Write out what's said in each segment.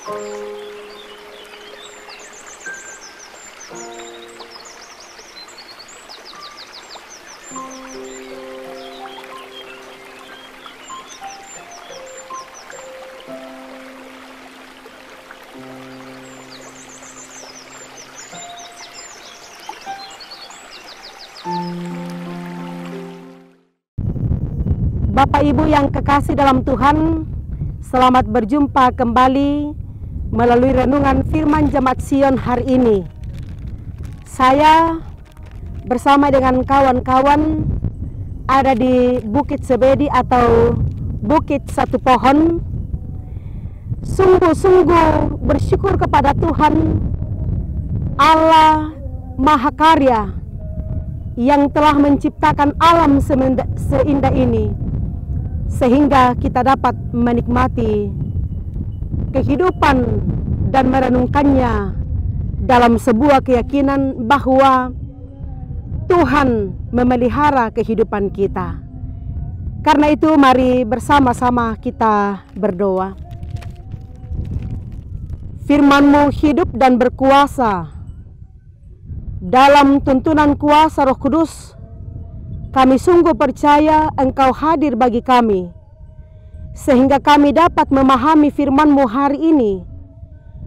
Bapak Ibu yang kekasih dalam Tuhan, selamat berjumpa kembali melalui renungan firman Jemaat Sion hari ini. Saya bersama dengan kawan-kawan ada di Bukit Sebedi atau Bukit Satu Pohon. Sungguh-sungguh bersyukur kepada Tuhan Allah Mahakarya yang telah menciptakan alam seindah ini, sehingga kita dapat menikmati kehidupan dan merenungkannya dalam sebuah keyakinan bahwa Tuhan memelihara kehidupan kita. Karena itu mari bersama-sama kita berdoa. Firman-Mu hidup dan berkuasa. Dalam tuntunan kuasa Roh Kudus, kami sungguh percaya Engkau hadir bagi kami, sehingga kami dapat memahami firman-Mu hari ini.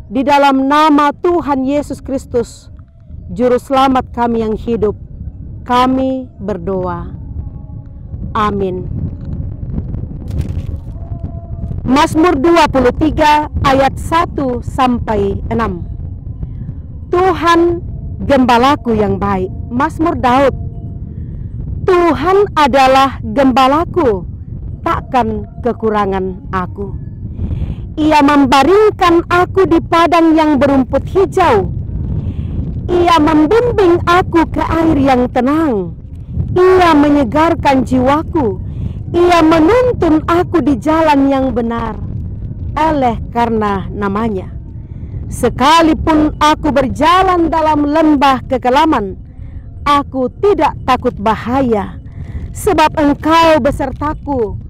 Di dalam nama Tuhan Yesus Kristus, Juru Selamat kami yang hidup, kami berdoa. Amin. Mazmur 23 ayat 1 sampai 6. Tuhan gembalaku yang baik. Mazmur Daud. Tuhan adalah gembalaku, takkan kekurangan aku. Ia membaringkan aku di padang yang berumput hijau. Ia membimbing aku ke air yang tenang. Ia menyegarkan jiwaku. Ia menuntun aku di jalan yang benar, oleh karena namanya. Sekalipun aku berjalan dalam lembah kekelaman, aku tidak takut bahaya, sebab Engkau besertaku.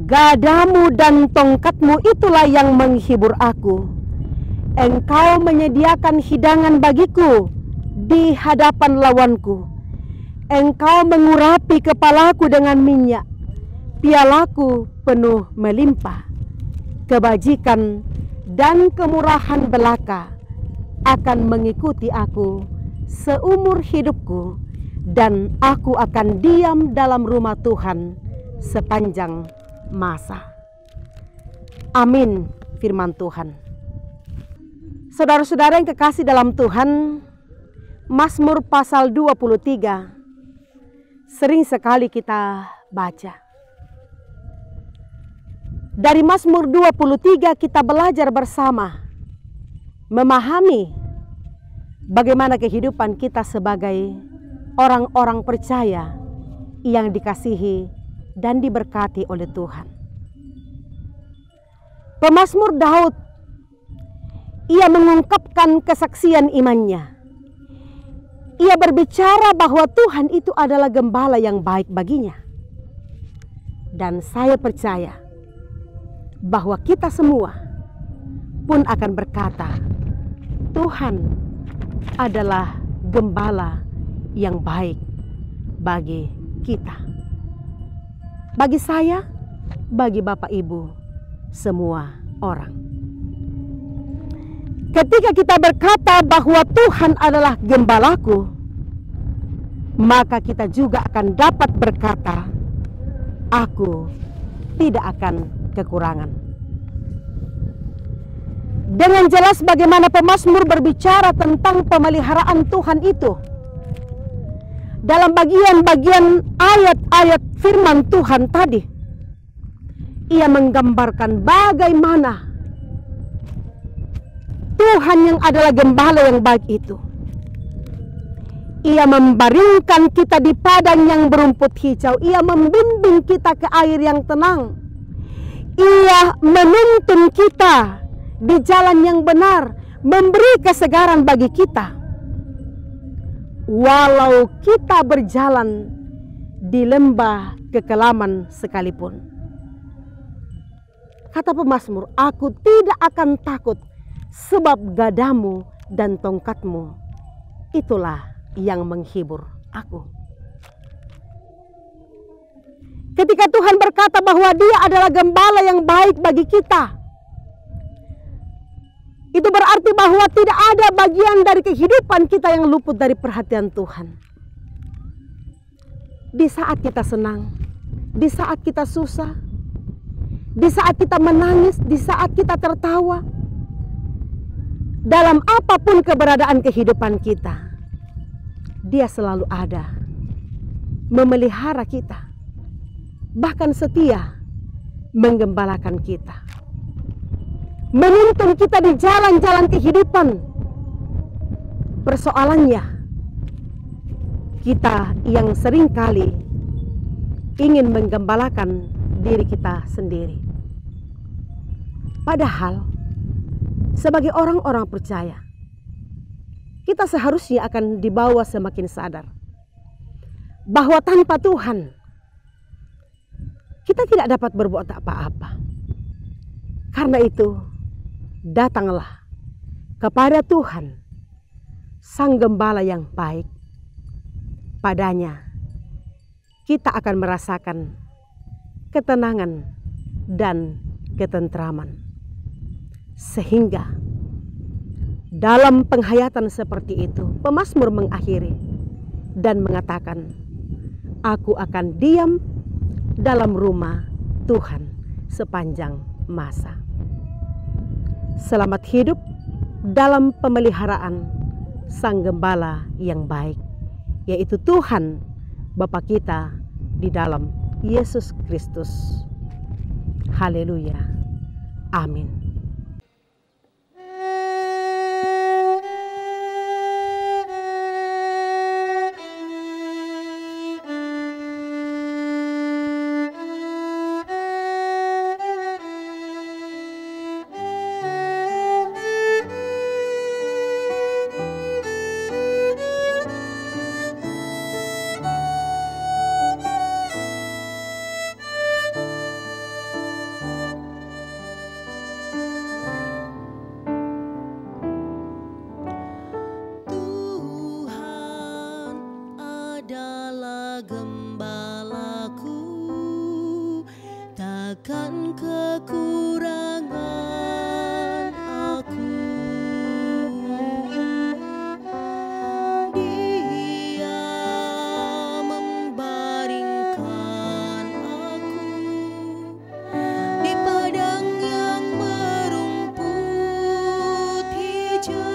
Gadamu dan tongkatmu itulah yang menghibur aku. Engkau menyediakan hidangan bagiku di hadapan lawanku. Engkau mengurapi kepalaku dengan minyak, pialaku penuh melimpah. Kebajikan dan kemurahan belaka akan mengikuti aku seumur hidupku, dan aku akan diam dalam rumah Tuhan sepanjang masa. Amin. Firman Tuhan. Saudara-saudara yang kekasih dalam Tuhan, Mazmur pasal 23 sering sekali kita baca. Dari Mazmur 23 kita belajar bersama memahami bagaimana kehidupan kita sebagai orang-orang percaya yang dikasihi dan diberkati oleh Tuhan. Pemazmur Daud, ia mengungkapkan kesaksian imannya. Ia berbicara bahwa Tuhan itu adalah gembala yang baik baginya. Dan saya percaya bahwa kita semua pun akan berkata, Tuhan adalah gembala yang baik bagi kita. Bagi saya, bagi Bapak Ibu, semua orang. Ketika kita berkata bahwa Tuhan adalah gembalaku, maka kita juga akan dapat berkata, aku tidak akan kekurangan. Dengan jelas bagaimana pemazmur berbicara tentang pemeliharaan Tuhan itu. Dalam bagian-bagian ayat-ayat firman Tuhan tadi, ia menggambarkan bagaimana Tuhan yang adalah gembala yang baik itu. Ia membaringkan kita di padang yang berumput hijau. Ia membimbing kita ke air yang tenang. Ia menuntun kita di jalan yang benar, memberi kesegaran bagi kita. Walau kita berjalan di lembah kekelaman sekalipun. Kata pemazmur, aku tidak akan takut sebab gadamu dan tongkatmu itulah yang menghibur aku. Ketika Tuhan berkata bahwa Dia adalah gembala yang baik bagi kita, itu berarti bahwa tidak ada bagian dari kehidupan kita yang luput dari perhatian Tuhan. Di saat kita senang, di saat kita susah, di saat kita menangis, di saat kita tertawa, dalam apapun keberadaan kehidupan kita, Dia selalu ada, memelihara kita, bahkan setia menggembalakan kita, menuntun kita di jalan-jalan kehidupan. Persoalannya, kita yang seringkali ingin menggembalakan diri kita sendiri. Padahal sebagai orang-orang percaya, kita seharusnya akan dibawa semakin sadar bahwa tanpa Tuhan kita tidak dapat berbuat apa-apa. Karena itu, datanglah kepada Tuhan, Sang Gembala yang baik. Padanya kita akan merasakan ketenangan dan ketentraman. Sehingga dalam penghayatan seperti itu, pemazmur mengakhiri dan mengatakan, aku akan diam dalam rumah Tuhan sepanjang masa. Selamat hidup dalam pemeliharaan Sang Gembala yang baik, yaitu Tuhan Bapa kita di dalam Yesus Kristus. Haleluya. Amin. Gembalaku, takkan kekurangan aku. Dia membaringkan aku di padang yang berumput hijau.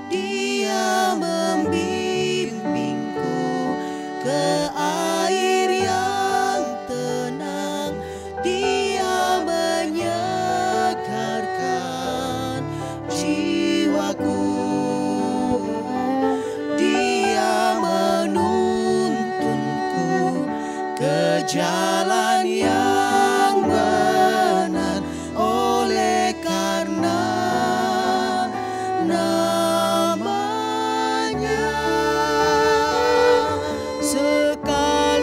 Dia ke air yang tenang, Dia menyegarkan jiwaku. Dia menuntunku ke jalan yang benar, oleh karena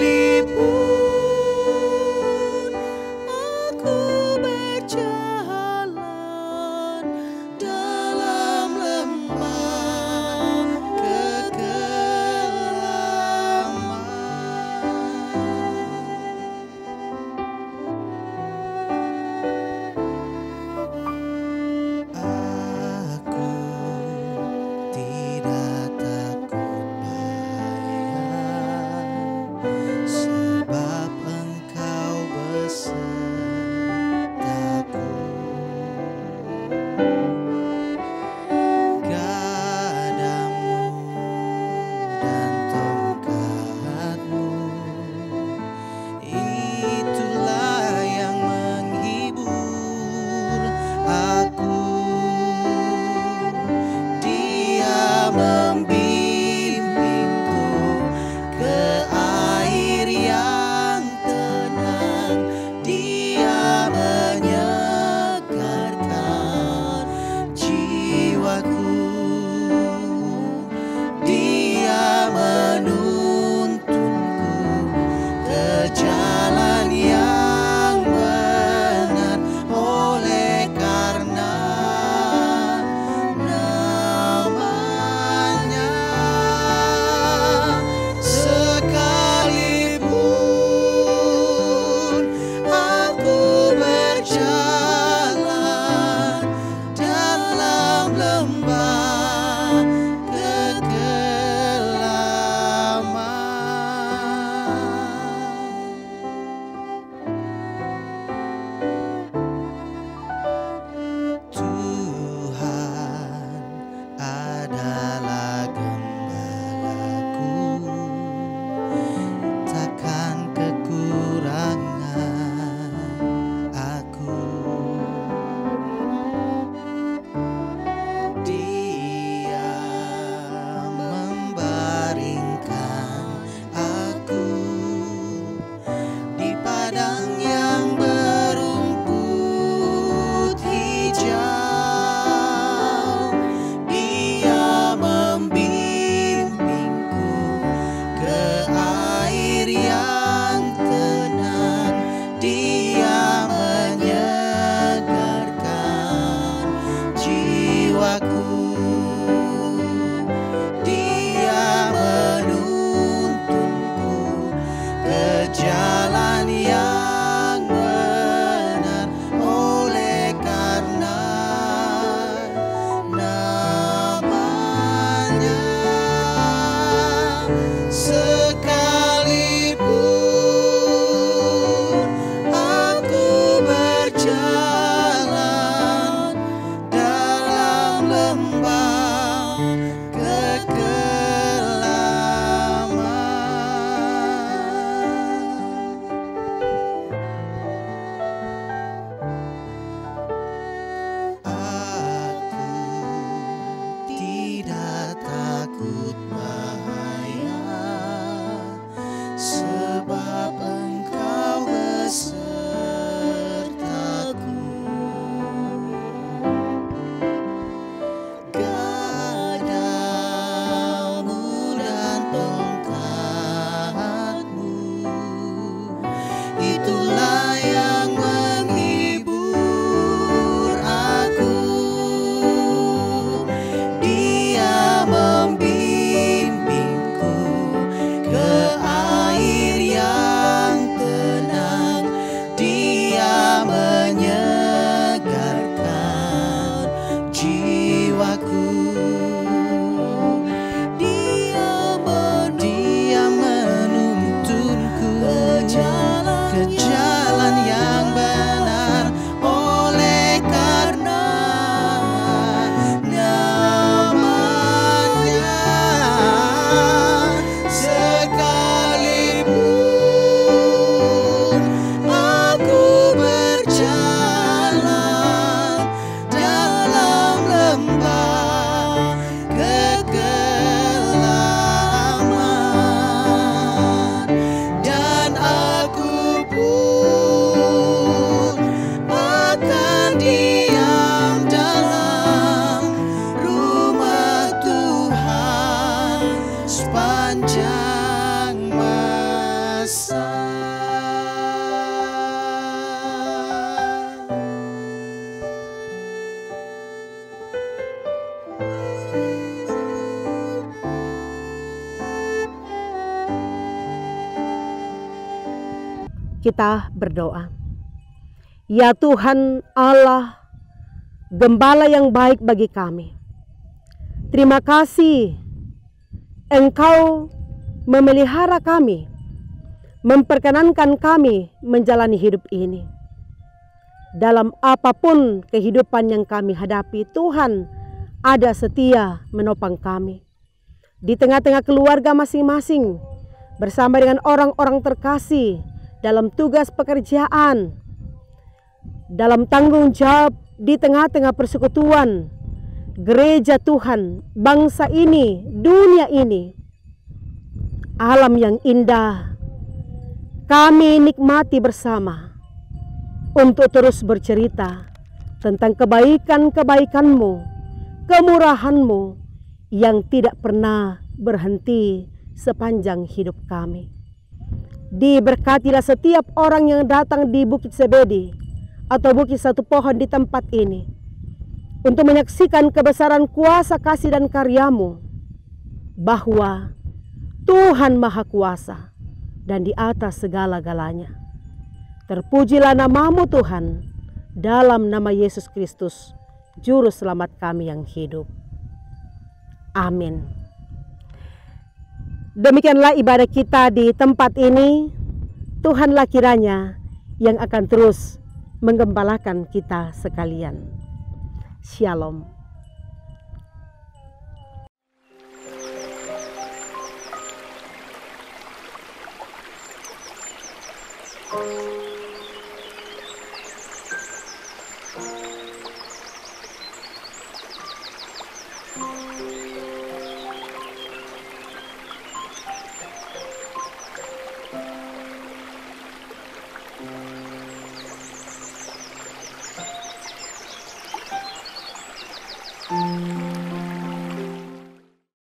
sekalipun aku berjalan dalam lembah kekelaman, jalan yang benar, oleh karena namanya. Sekalipun aku berjalan dalam lembah kekelaman, aku tidak takut bahaya, sebab Engkau besertaku. Gadamu dan tongkatmu, itulah yang menghibur aku. Dia membimbingku ke air yang tenang, Dia menyegarkan jiwaku. Dia menuntunku ke jalan yang benar, oleh karena namanya. Sekalipun aku berjalan dalam lembah kekelaman, dan aku pun akan diam dalam rumah Tuhan sepanjang masa. Kita berdoa. Ya Tuhan Allah, Gembala yang baik bagi kami, terima kasih Engkau memelihara kami, memperkenankan kami menjalani hidup ini. Dalam apapun kehidupan yang kami hadapi, Tuhan ada setia menopang kami. Di tengah-tengah keluarga masing-masing, bersama dengan orang-orang terkasih, dalam tugas pekerjaan, dalam tanggung jawab, di tengah-tengah persekutuan, gereja Tuhan, bangsa ini, dunia ini, alam yang indah, kami nikmati bersama untuk terus bercerita tentang kebaikan-kebaikan-Mu, kemurahan-Mu yang tidak pernah berhenti sepanjang hidup kami. Diberkatilah setiap orang yang datang di Bukit Sebedi atau Bukit Satu Pohon di tempat ini untuk menyaksikan kebesaran kuasa kasih dan karya-Mu, bahwa Tuhan Maha Kuasa dan di atas segala-galanya. Terpujilah nama-Mu Tuhan, dalam nama Yesus Kristus, Juru Selamat kami yang hidup. Amin. Demikianlah ibadah kita di tempat ini. Tuhanlah kiranya yang akan terus menggembalakan kita sekalian. Shalom.